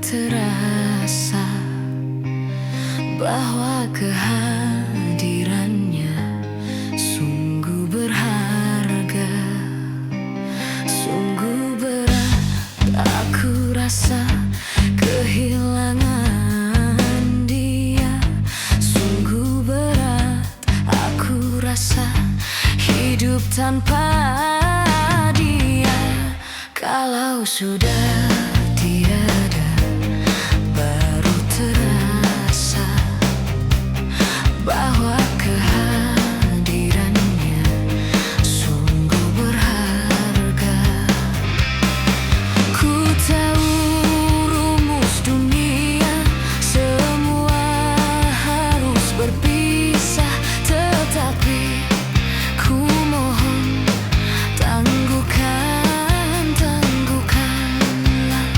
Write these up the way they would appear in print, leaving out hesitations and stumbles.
Terasa bahwa kehadirannya sungguh berharga, sungguh berat aku rasa kehilangan dia, sungguh berat aku rasa hidup tanpa dia. Kalau sudah tiada, baru terasa bahwa kehadirannya sungguh berharga. Ku tahu rumus dunia, semua harus berpisah, tetapi ku mohon tangguhkanlah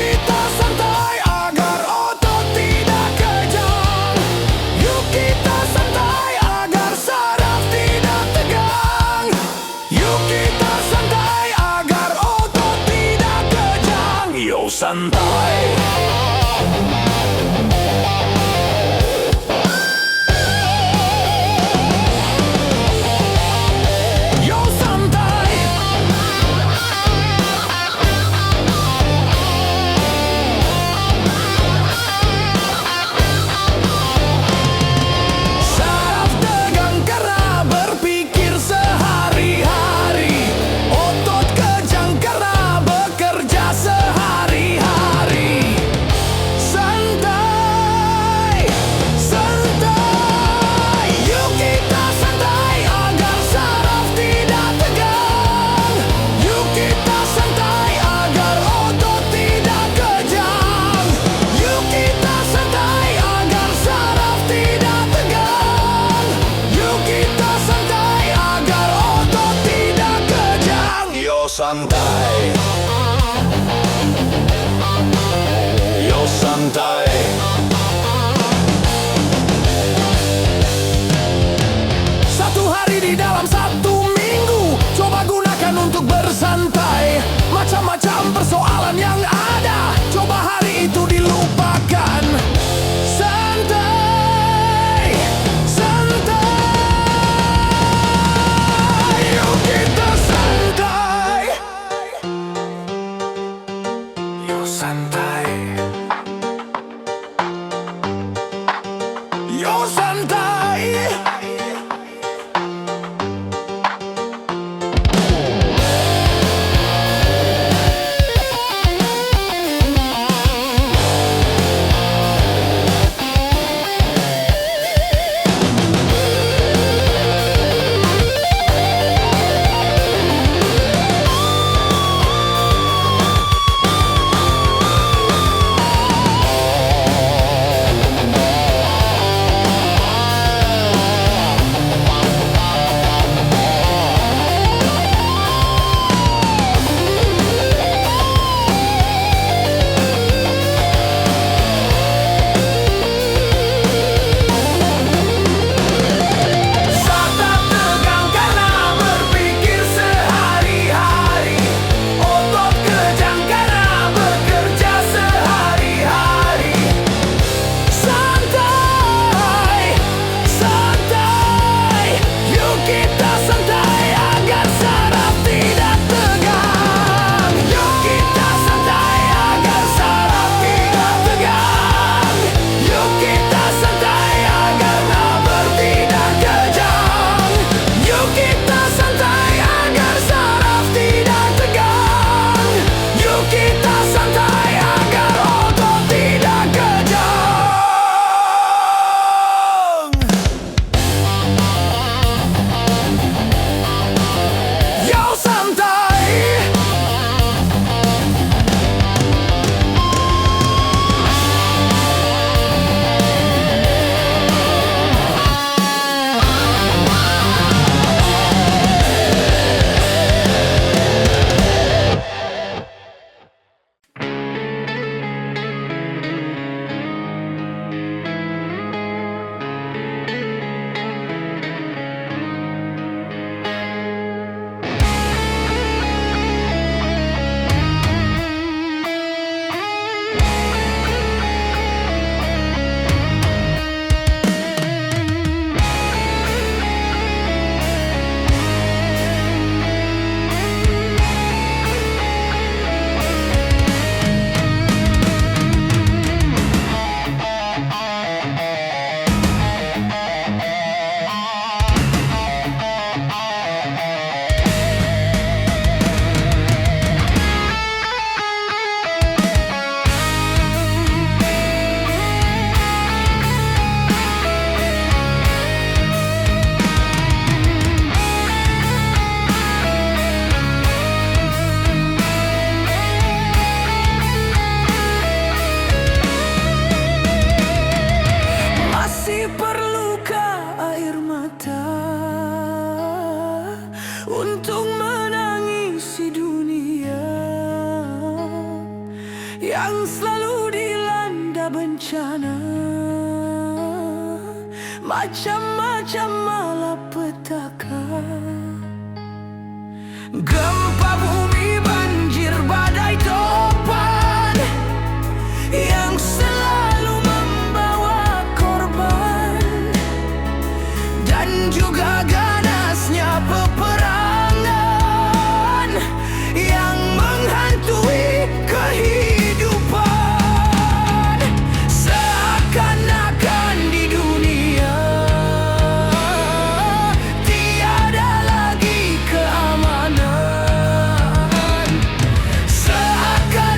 kita santai agar otot tidak kejang. Yuk kita santai agar saraf tidak tegang. Yuk kita santai agar otot tidak kejang. Yo santai. Yo santai. Saraf tegang karena berpikir sehari-hari. Otot kejang karena bekerja sehari-hari. Santai, santai. Yuk kita santai agar saraf tidak tegang. Yuk kita santai agar otot tidak kejang. Yuk kita santai agar saraf tidak tegang. Yuk kita santai agar otot tidak kejang. Yo santai. Yo santai. Satu hari di dalam satu minggu, coba gunakan untuk bersantai. Macam-macam persoalan yang ada, coba hari itu dilupakan. Santai, santai. Yuk kita santai. Yuk santai. Yo santai. selalu dilanda bencana. Macam-macam malapetaka, gempa bumi, banjir, badai, topan yang selalu membawa korban, dan juga ganasnya peperangan yang menghantui kehidupan. Seakan-akan di dunia tiada lagi keamanan. Seakan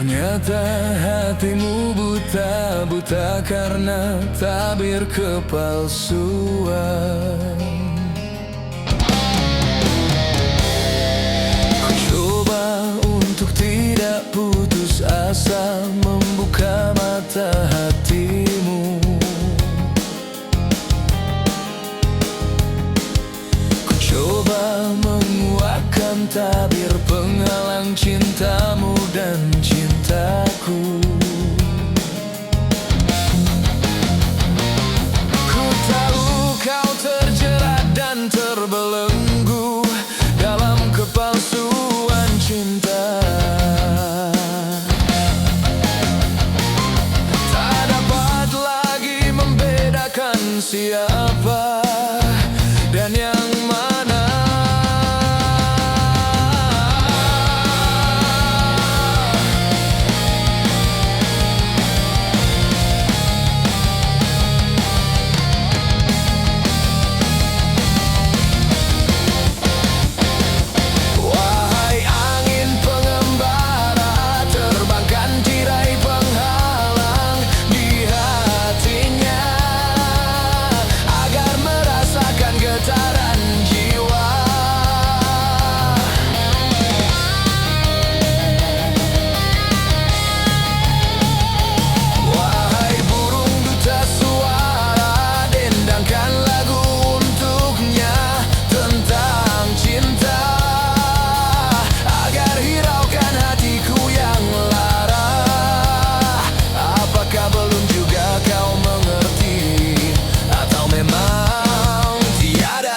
Ternyata hatimu buta karena tabir kepalsuan. Ku coba untuk tidak putus asa, membuka mata hatimu. Ku coba menguatkan tabir penghalang cintamu dan cintaku. Ku tahu kau terjerat dan terbelenggu dalam kepalsuan cinta. Tak dapat lagi membedakan siapa dan yang mana.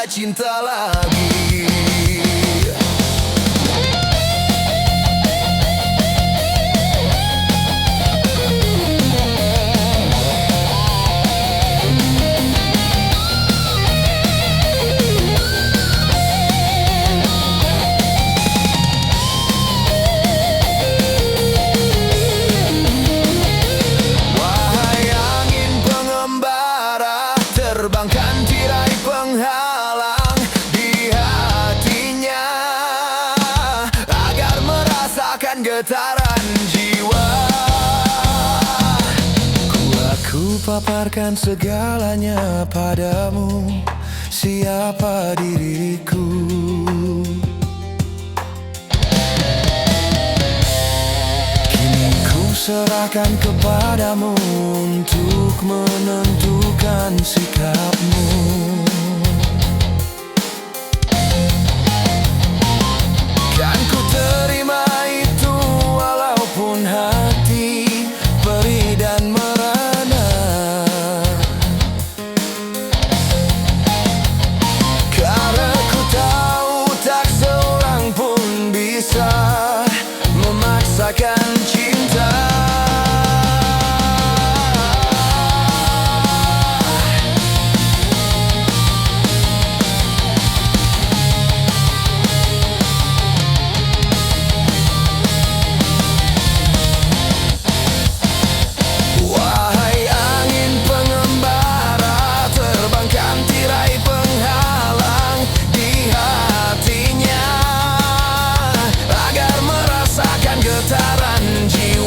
Cinta lagi. Wahai angin pengembara, terbangkan tirai penghalang di hatinya agar merasakan getaran jiwa. Aku paparkan segalanya padamu, siapa diriku. Kini ku serahkan kepadamu untuk menentukan sikapmu. Kan ku terima itu walaupun hati perih dan merana, karena ku tahu tak seorang pun bisa memaksakan cinta. Getaran jiwa.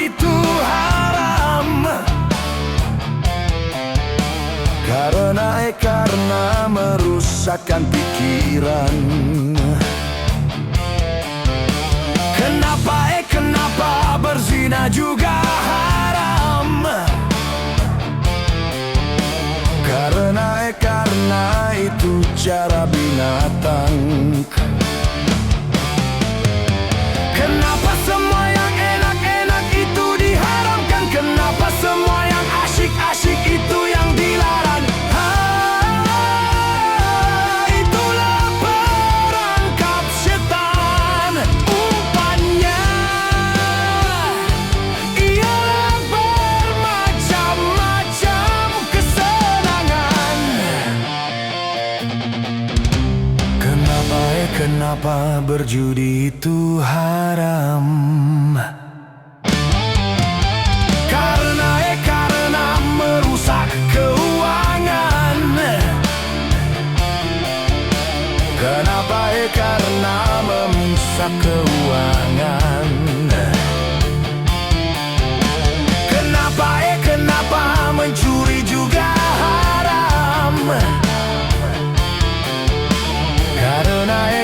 itu haram. Karena merusakkan pikiran. Kenapa berzina juga haram? Karena itu cara binatang. Kenapa semua yang enak-enak itu diharamkan? Kenapa semua yang asyik-asyik itu yang dilarang? Itulah perangkap setan. Umpannya ialah bermacam-macam kesenangan. Kenapa berjudi itu haram? Karena merusak keuangan. Karena merusak keuangan. Kenapa mencuri juga haram?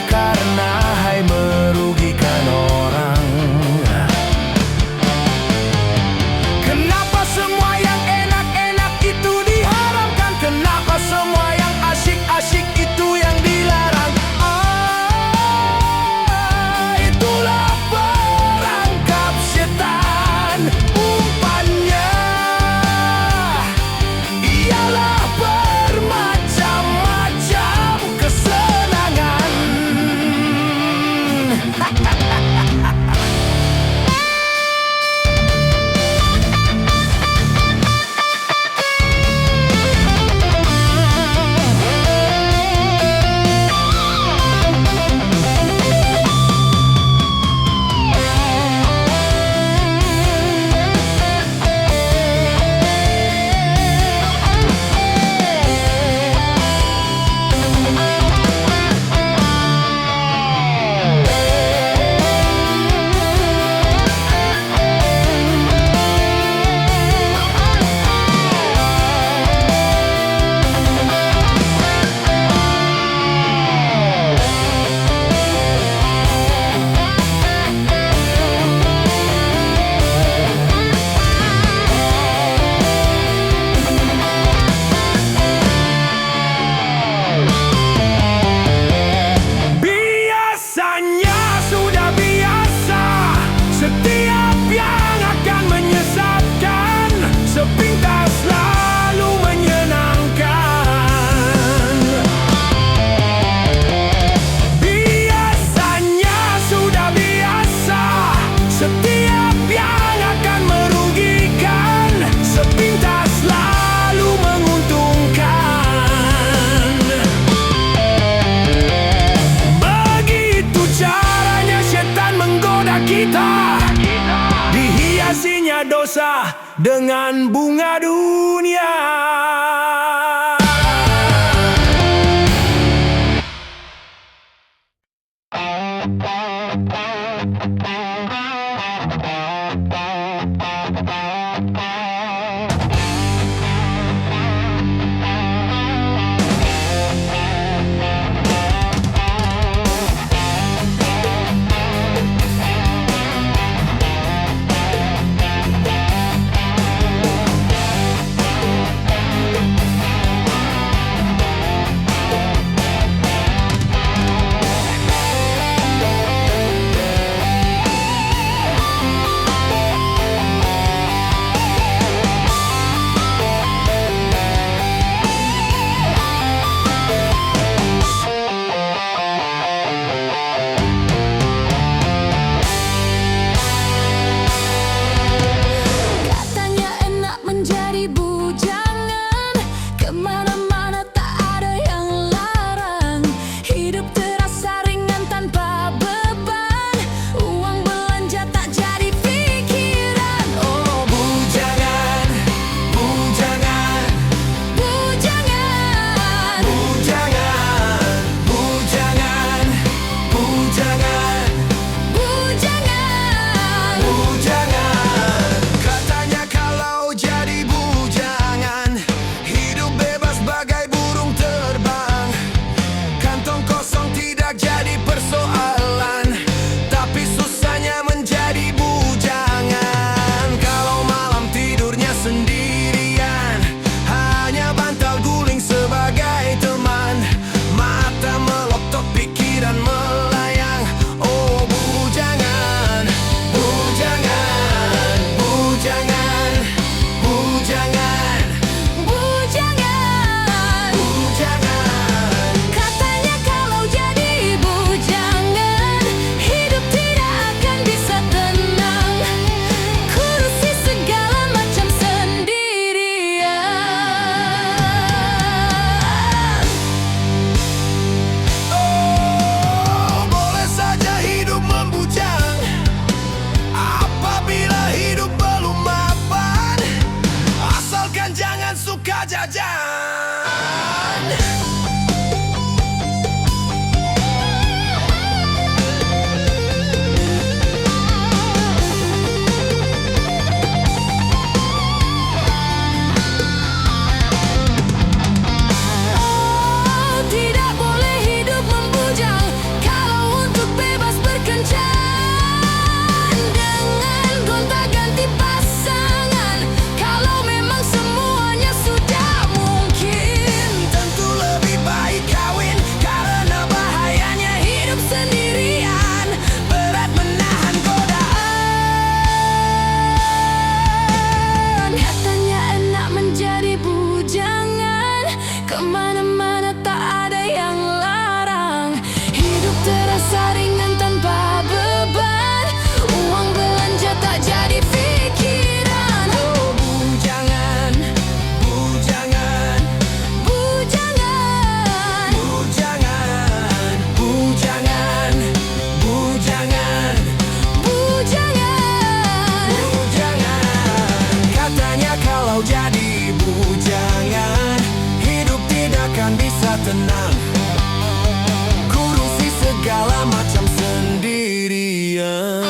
Karena hai merugikan orang. Kenapa semua yang enak-enak itu diharamkan? Kenapa semua yang asyik-asyik itu yang dilarang? Itulah perangkap setan. Umpannya ialah bermacam-macam kesenangan. Setiap yang akan menyesatkan, sepintas lalu menyenangkan. Biasanya sudah biasa, setiap yang akan merugikan, sepintas lalu menguntungkan. Begitu caranya setan menggoda kita, dihiasinya dosa dengan bunga dunia. terasa ringan tanpa beban. Uang belanja tak jadi pikiran. Oh bujangan, bujangan, Bujangan, bujangan, bujangan, bujangan, bujangan. bujangan. Katanya kalau jadi bujangan, hidup tidak akan bisa tenang. Kurusi segala macam sendirian.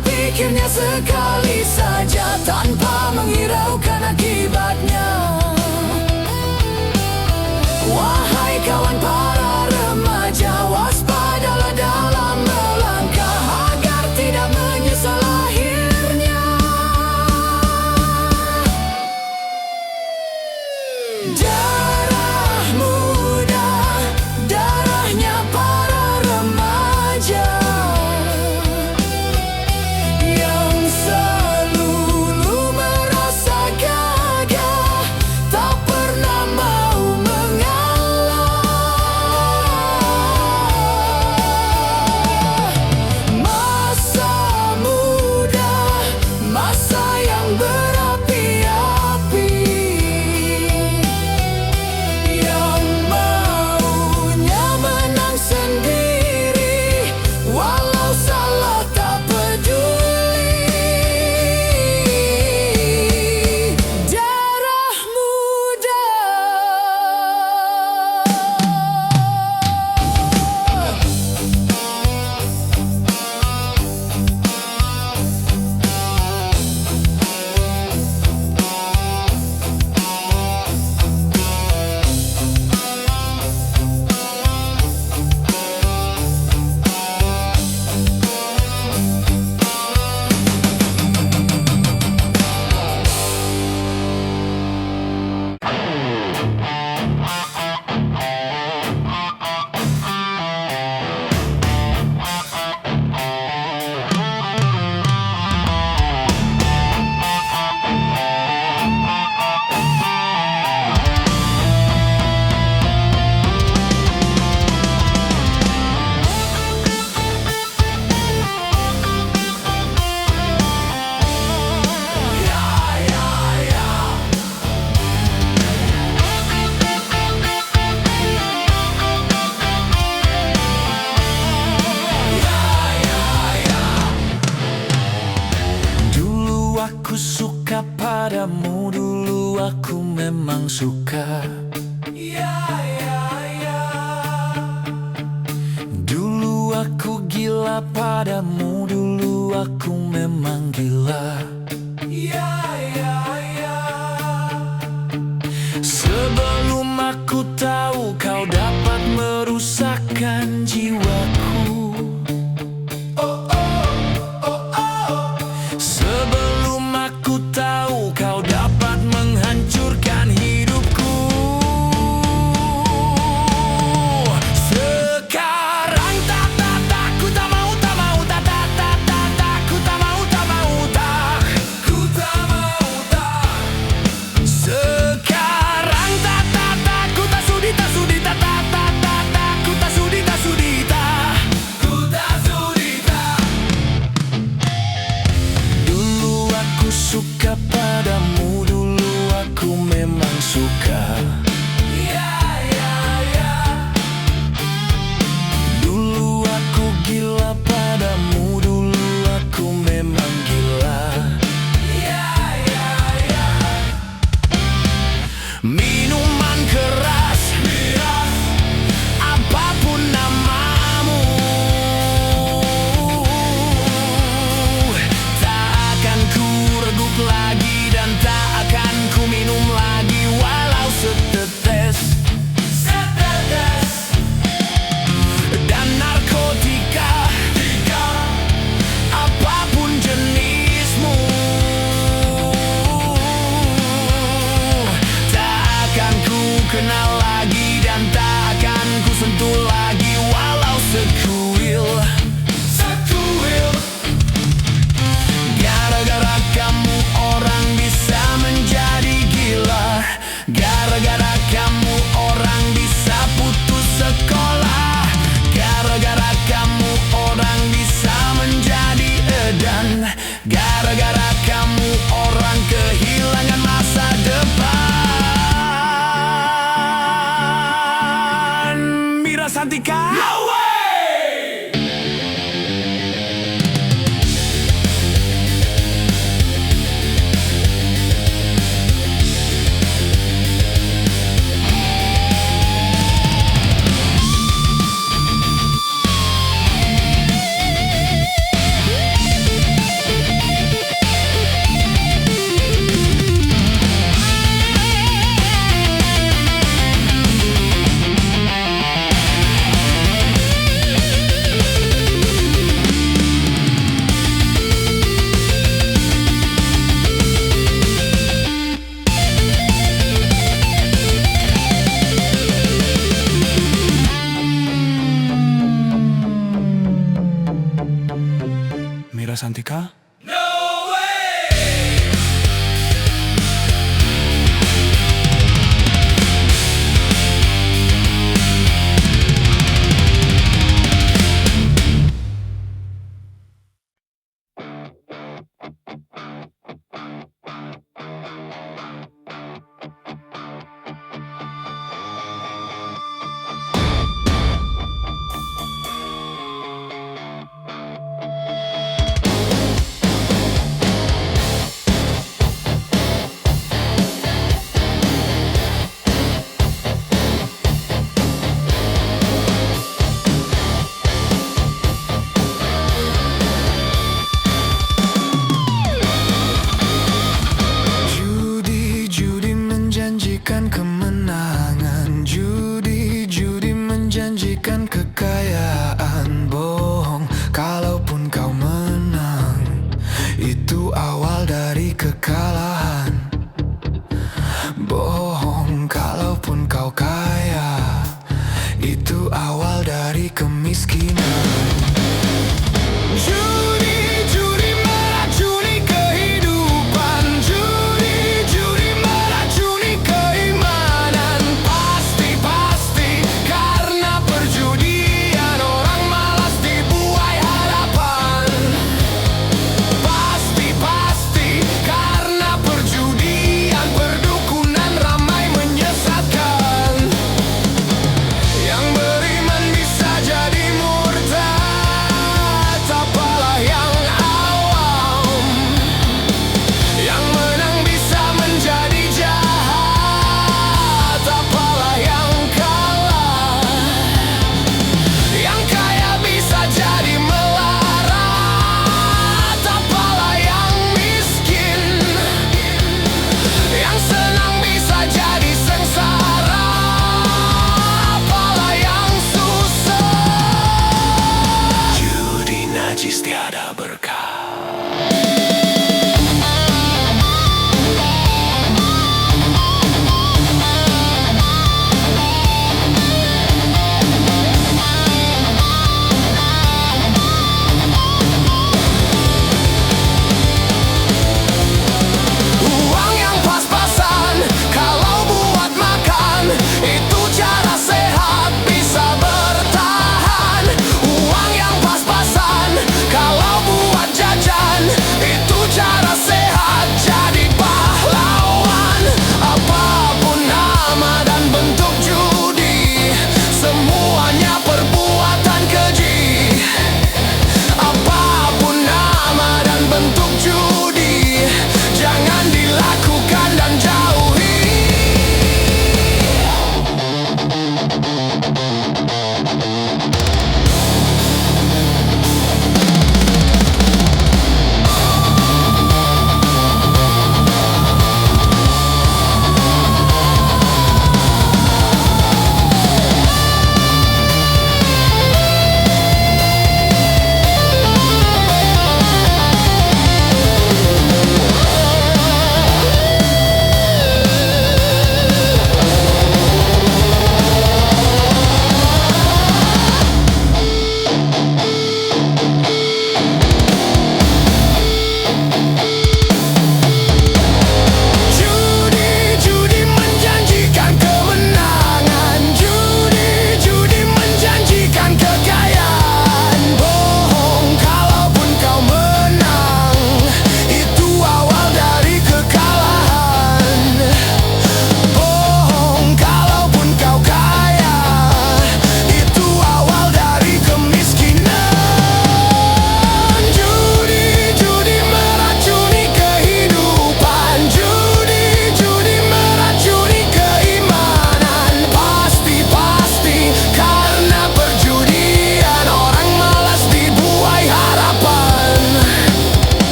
Pikirnya sekali saja tanpa menghiraukan akibatnya. Wahai kawan para remaja, waspadalah dalam melangkah agar tidak menyesal akhirnya. Darah muda, darahnya para remaja. Yang selalu merasakan padamu, dulu aku memang suka. Dulu aku gila padamu, dulu aku memang gila. Sebelum aku tahu kau dapat merusakkan jiwaku. Sebelum aku tahu kau dapat menghancurkan hidupku. Sekarang ku tak mau, tak mau, tak ku tak mau, tak mau, tak ku tak mau, tak. Sekarang ku tak sudi, tak sudi, tak ku tak sudi, tak sudi, tak ku tak sudi, tak. Dulu aku suka padamu, dulu aku memang suka. Dulu aku gila padamu, dulu aku memang gila. Minuman keras, apapun namamu, tak akan ku regup lagi dan tak akan ku minum lagi walau setetes. Dan narkotika, apapun jenismu, tak akan ku kenal lagi dan tak akan ku sentuh lagi walau sekuil. Gara-gara kamu orang bisa menjadi gila. Gara-gara kamu orang bisa putus sekolah. Gara-gara kamu orang bisa menjadi edan. Gara-gara kamu orang kehilangan masa depan. Mira Santika, no way! Mira Santika? Kemenangan, judi menjanjikan kekayaan. Bohong, kalaupun kau menang, itu awal dari kekalahan. Bohong, kalaupun kau kaya, itu awal dari kemiskinan. Judi meracuni kehidupan, judi meracuni keimanan.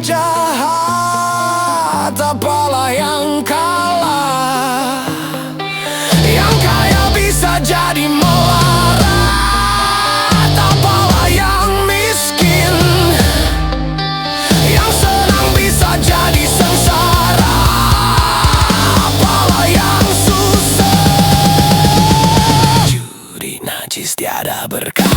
jahat, apalah yang kalah. Yang kaya bisa jadi melarat, apalah yang miskin. Yang senang bisa jadi sengsara, apalah yang susah. Judi najis tiada berkah.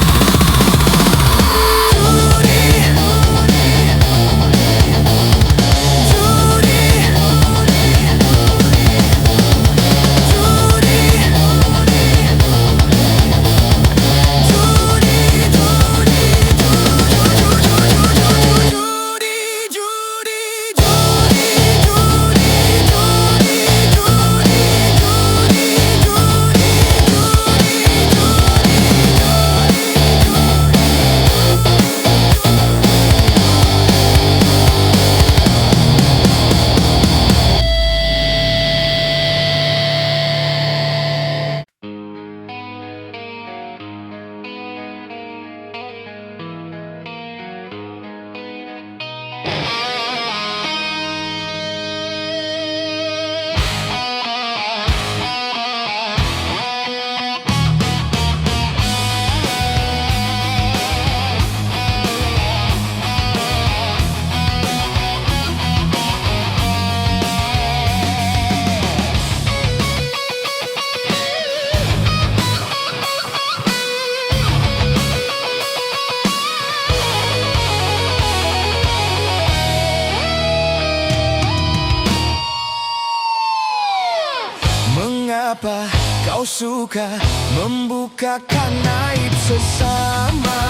Mengapa kau suka membukakan aib sesama?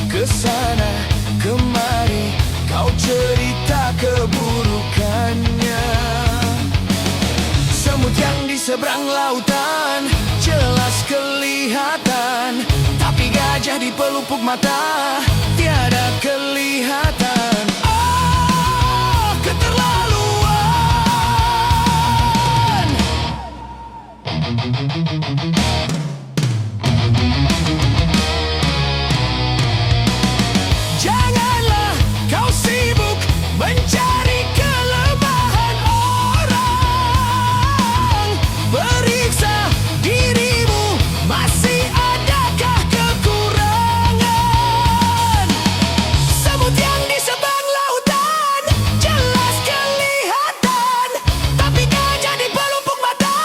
Kesana kemari kau cerita keburukannya. Semut yang di seberang lautan jelas kelihatan, tapi gajah di pelupuk mata tiada kelihatan. Oh, keterlaluan. Janganlah kau sibuk mencari kelemahan orang. Periksa dirimu, masih adakah kekurangan? Semut yang di seberang lautan jelas kelihatan, tapi gajah di pelupuk mata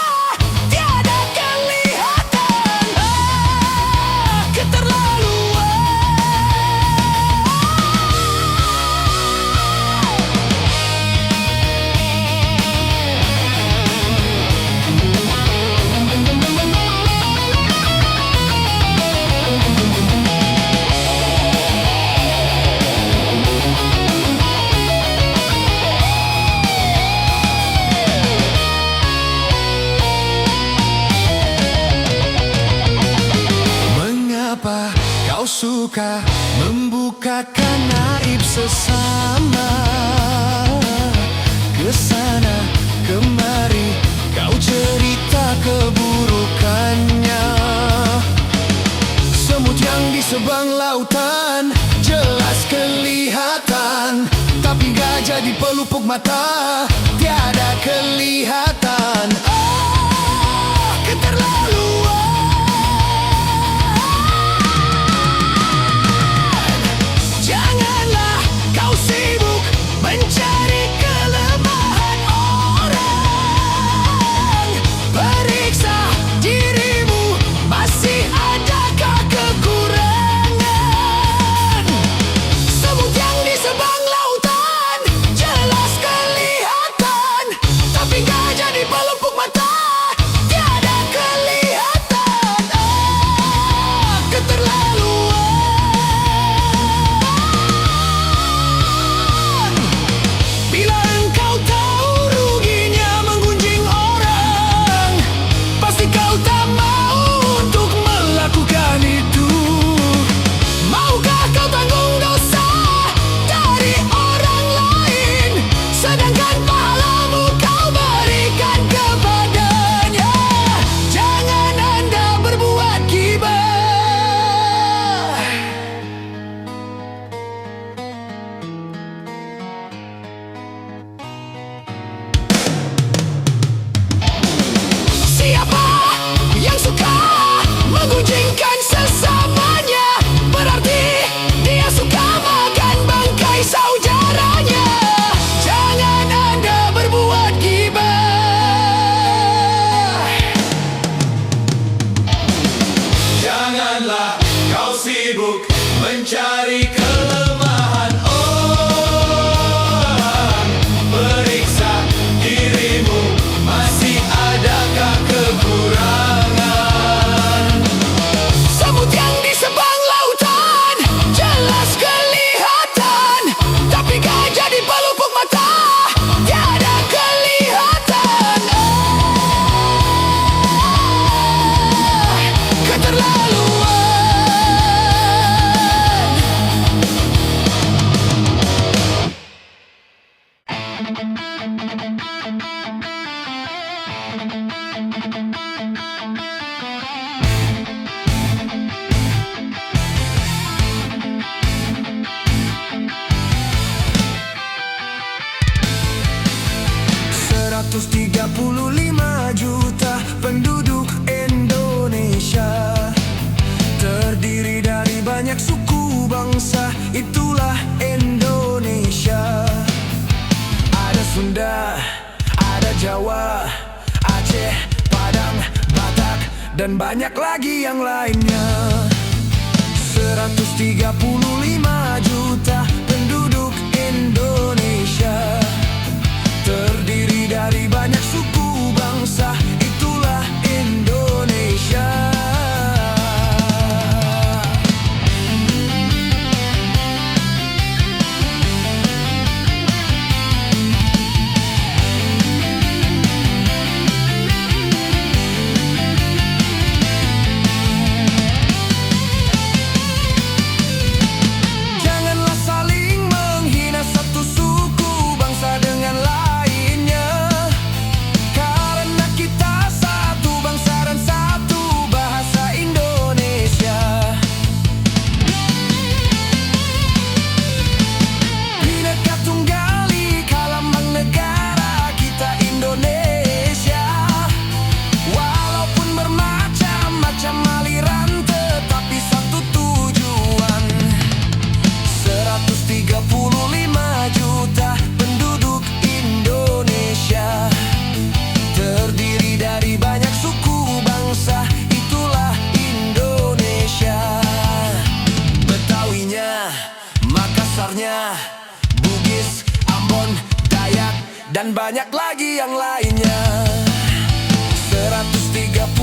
tiada kelihatan. Ah, keterlaluan. Mengapa kau suka membukakan aib sesama? Kesana kemari kau cerita keburukannya. Semut yang di seberang lautan jelas kelihatan, tapi gajah di pelupuk mata tiada kelihatan. Oh, keterlaluan. Janganlah kau sibuk mencari kelemahan orang. Periksa dirimu, masih adakah kekurangan? Semut yang di seberang lautan jelas kelihatan, tapi gajah di pelupuk mata Sunda, ada Jawa, Aceh, Padang, Batak, dan banyak lagi yang lainnya. 135 juta penduduk Indonesia, terdiri dari banyak suku bangsa, itulah Indonesia. Janganlah saling menghina satu suku bangsa dengan lainnya, karena kita satu bangsa dan satu bahasa Indonesia. Bhinneka Tunggal Ika lambang negara kita Indonesia. Walaupun bermacam-macam aliran, tetapi satu tujuan. 135 juta penduduk Indonesia, terdiri dari banyak suku bangsa, itulah Indonesia. Betawinya, Makassarnya, Bugis, Ambon, Dayak, dan banyak lagi yang lainnya. 135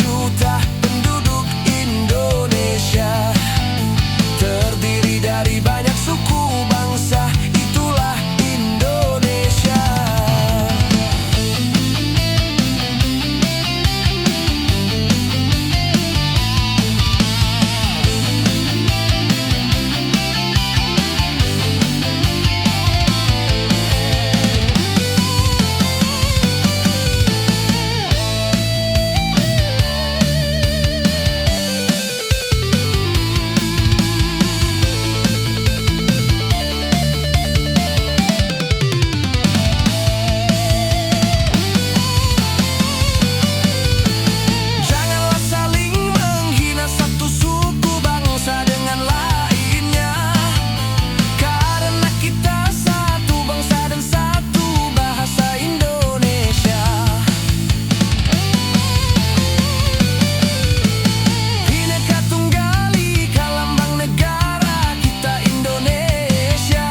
juta penduduk Indonesia, terdiri dari banyak suku bangsa, itulah Indonesia. Janganlah saling menghina satu suku bangsa dengan lainnya, karena kita satu bangsa dan satu bahasa Indonesia. Bhinneka Tunggal Ika lambang negara kita Indonesia.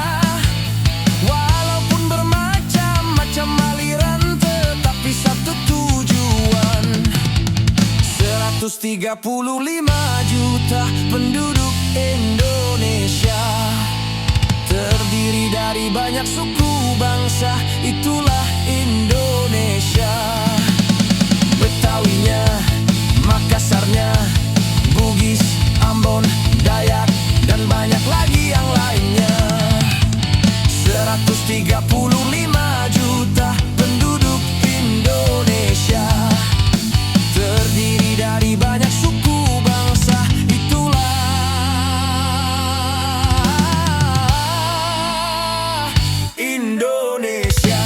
Walaupun bermacam-macam aliran, tetapi satu tujuan. 135 juta penduduk Indonesia, terdiri dari banyak suku bangsa, itulah Indonesia. Betawinya, Makassarnya, Bugis, Ambon, Dayak, dan banyak lagi yang lainnya. 135 juta penduduk Indonesia, terdiri dari banyak suku bangsa, itulah Indonesia.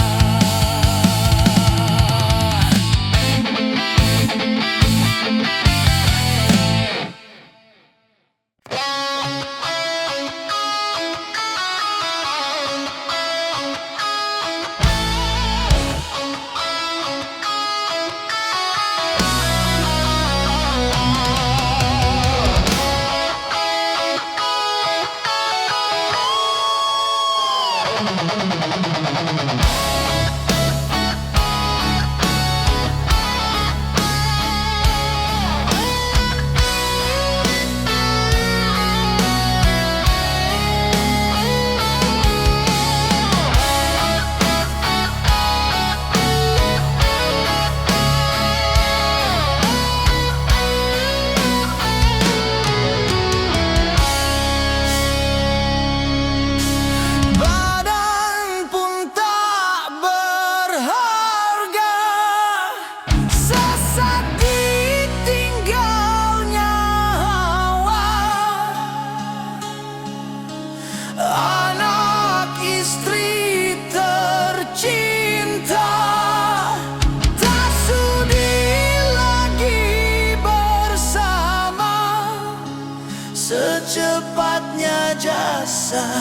secepatnya jasad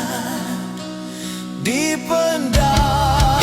dipendam.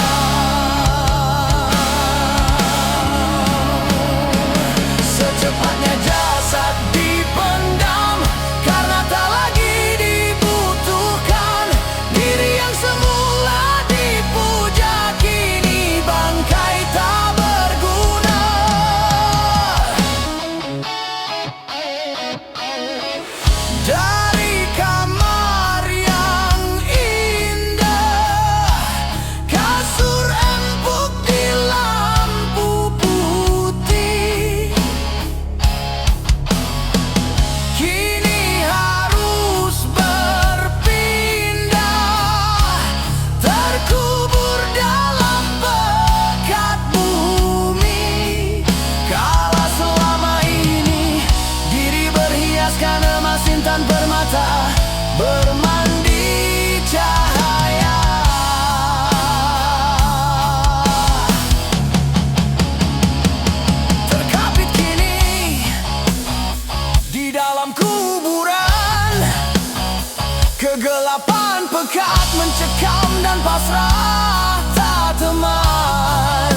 Kegelapan pekat mencekam dan pasrah tak teman.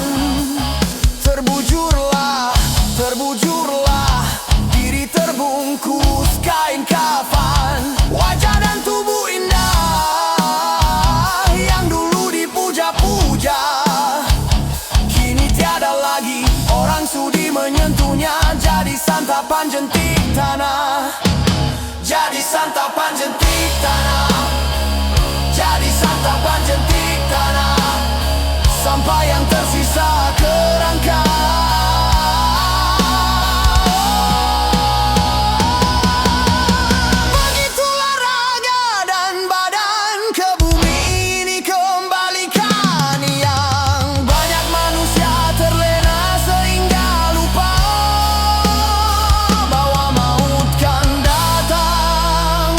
Terbujurlah, terbujurlah, diri terbungkus kain kafan. Wajah dan tubuh indah yang dulu dipuja-puja, kini tiada lagi orang sudi menyentuhnya. Jadi santapan jentik tanah, jadi santapan jentik tanah, jadi santapan jentik tanah, sampai yang tersisa kerangka. Begitulah raga dan badan ke bumi ini kembalikan. Yang banyak manusia terlena sehingga lupa bahwa maut kan datang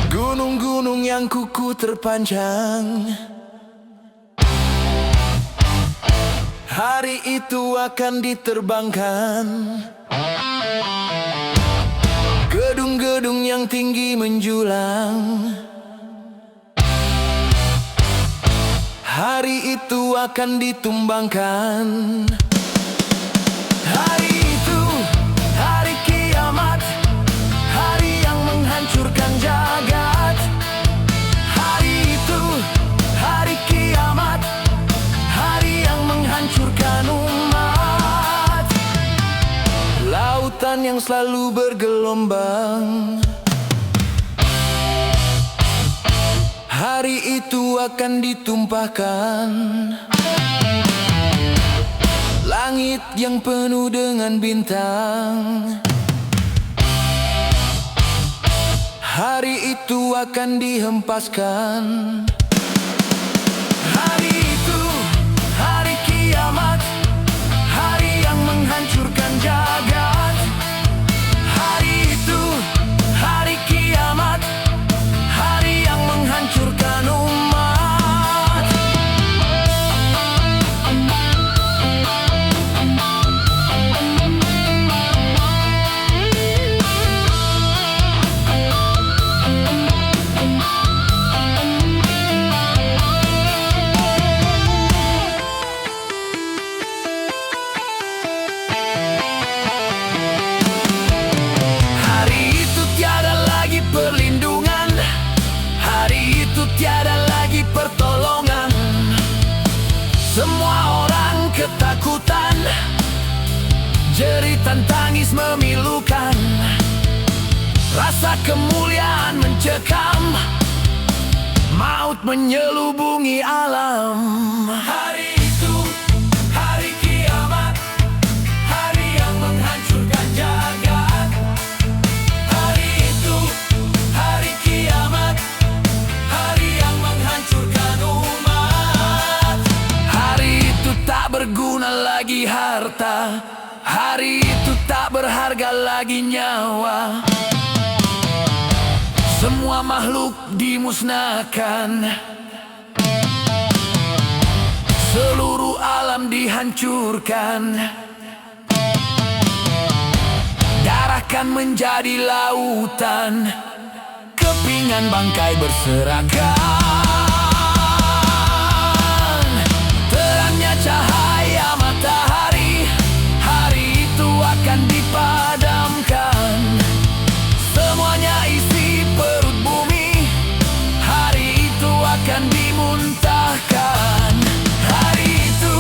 gunung-gunung yang kuku terpanjang. Hari itu akan diterbangkan. Gedung-gedung yang tinggi menjulang. Hari itu akan ditumbangkan. Hari itu, hari kiamat, hari yang menghancurkan jagat. Hari itu, hari kiamat, hari yang menghancurkan umat. Lautan yang selalu bergelombang. Hari itu akan ditumpahkan. Langit yang penuh dengan bintang. Hari itu akan dihempaskan. Hari itu, hari kiamat, hari yang menghancurkan jagat. Hari itu, hari kiamat, hari yang menghancurkan umat. Tiada lagi pertolongan. Semua orang ketakutan. Jeritan tangis memilukan. Rasa kemuliaan mencekam, maut menyelubungi alam. Hari itu, hari kiamat, hari yang menghancurkan jagat. Hari itu, hari kiamat, hari yang menghancurkan umat. Hari itu tak berguna lagi harta, hari itu tak berharga lagi nyawa. Semua makhluk dimusnahkan, seluruh alam dihancurkan. Darah kan menjadi lautan, kepingan bangkai berserakan. Terangnya cahaya matahari, hari itu akan dipadamkan. Semuanya isi perut bumi, hari itu akan dimuntahkan. Hari itu,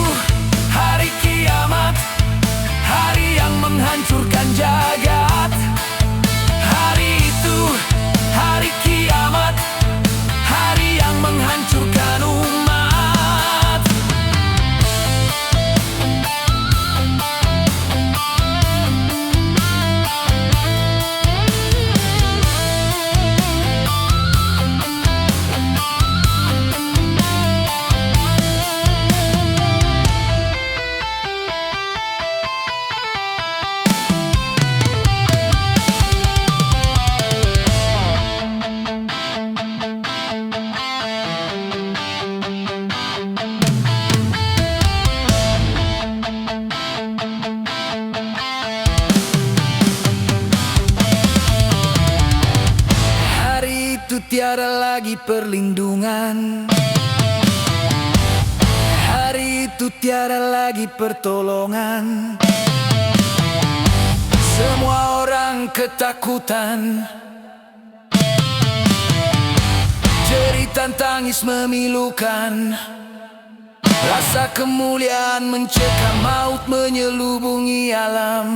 hari kiamat, hari yang menghancurkan jagat. Hari itu, hari kiamat, hari yang menghancurkan umat. Tiada lagi perlindungan, hari itu tiada lagi pertolongan. Semua orang ketakutan, jeritan tangis memilukan. Rasa kemuliaan mencekam, maut menyelubungi alam.